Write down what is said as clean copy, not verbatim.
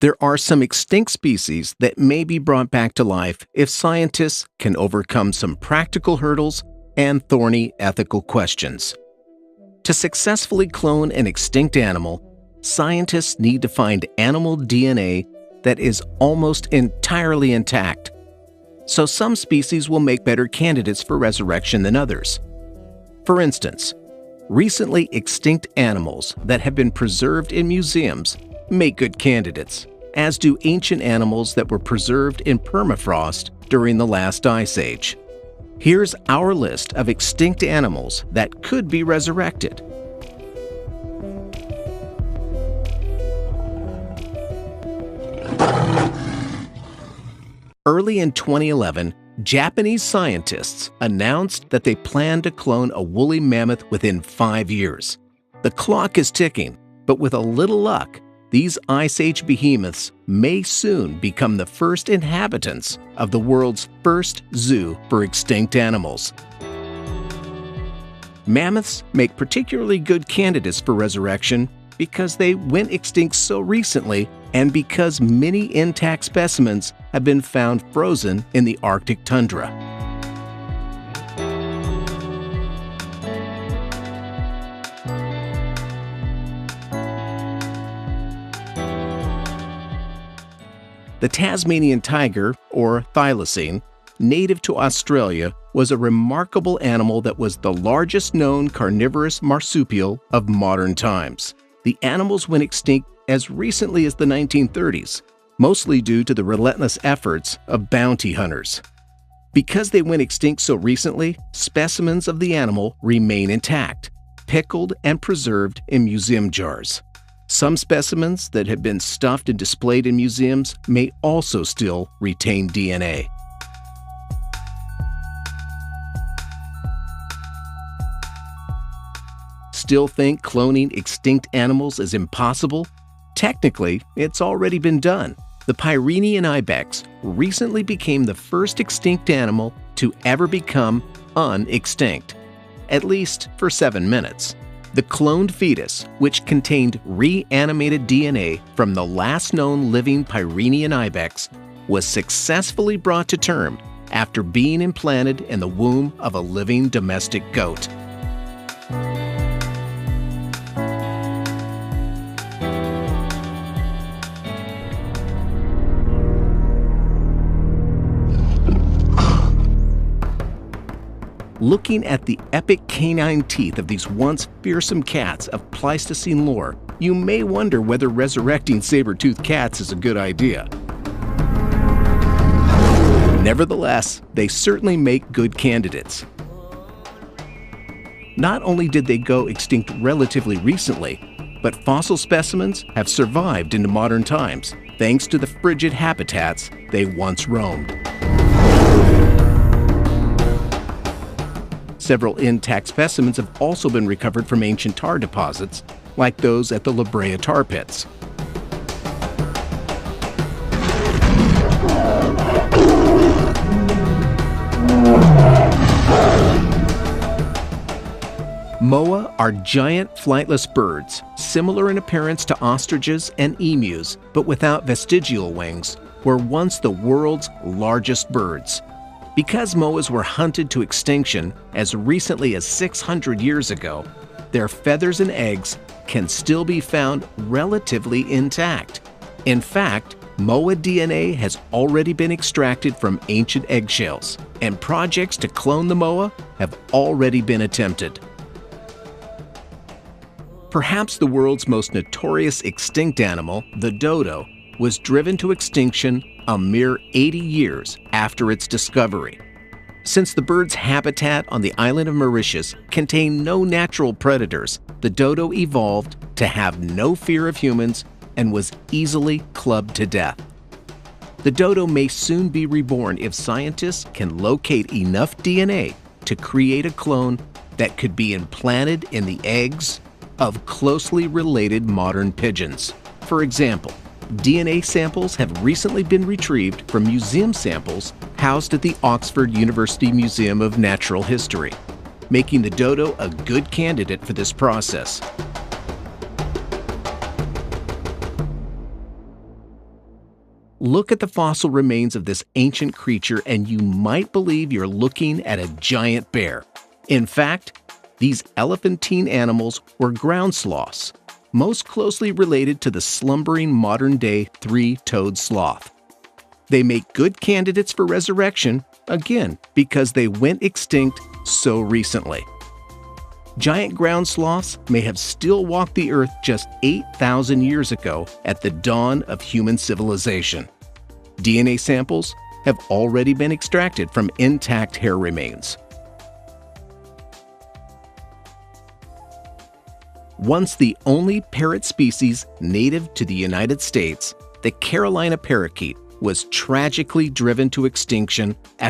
There are some extinct species that may be brought back to life if scientists can overcome some practical hurdles and thorny ethical questions. To successfully clone an extinct animal, scientists need to find animal DNA that is almost entirely intact. So some species will make better candidates for resurrection than others. For instance, recently extinct animals that have been preserved in museums make good candidates, as do ancient animals that were preserved in permafrost during the last ice age. Here's our list of extinct animals that could be resurrected. Early in 2011, Japanese scientists announced that they plan to clone a woolly mammoth within 5 years. The clock is ticking, but with a little luck, these Ice Age behemoths may soon become the first inhabitants of the world's first zoo for extinct animals. Mammoths make particularly good candidates for resurrection because they went extinct so recently and because many intact specimens have been found frozen in the Arctic tundra. The Tasmanian tiger, or thylacine, native to Australia, was a remarkable animal that was the largest known carnivorous marsupial of modern times. The animals went extinct as recently as the 1930s, mostly due to the relentless efforts of bounty hunters. Because they went extinct so recently, specimens of the animal remain intact, pickled and preserved in museum jars. Some specimens that have been stuffed and displayed in museums may also still retain DNA. Still think cloning extinct animals is impossible? Technically, it's already been done. The Pyrenean ibex recently became the first extinct animal to ever become unextinct, at least for 7 minutes. The cloned fetus, which contained reanimated DNA from the last known living Pyrenean ibex, was successfully brought to term after being implanted in the womb of a living domestic goat. Looking at the epic canine teeth of these once fearsome cats of Pleistocene lore, you may wonder whether resurrecting saber-toothed cats is a good idea. Nevertheless, they certainly make good candidates. Not only did they go extinct relatively recently, but fossil specimens have survived into modern times thanks to the frigid habitats they once roamed. Several intact specimens have also been recovered from ancient tar deposits, like those at the La Brea tar pits. Moa are giant flightless birds, similar in appearance to ostriches and emus, but without vestigial wings, were once the world's largest birds. Because moas were hunted to extinction as recently as 600 years ago, their feathers and eggs can still be found relatively intact. In fact, moa DNA has already been extracted from ancient eggshells, and projects to clone the moa have already been attempted. Perhaps the world's most notorious extinct animal, the dodo, was driven to extinction a mere 80 years after its discovery. Since the bird's habitat on the island of Mauritius contained no natural predators, the dodo evolved to have no fear of humans and was easily clubbed to death. The dodo may soon be reborn if scientists can locate enough DNA to create a clone that could be implanted in the eggs of closely related modern pigeons. For example, DNA samples have recently been retrieved from museum samples housed at the Oxford University Museum of Natural History, making the dodo a good candidate for this process. Look at the fossil remains of this ancient creature and you might believe you're looking at a giant bear. In fact, these elephantine animals were ground sloths, most closely related to the slumbering modern-day three-toed sloth. They make good candidates for resurrection, again, because they went extinct so recently. Giant ground sloths may have still walked the earth just 8,000 years ago at the dawn of human civilization. DNA samples have already been extracted from intact hair remains. Once the only parrot species native to the United States, the Carolina parakeet was tragically driven to extinction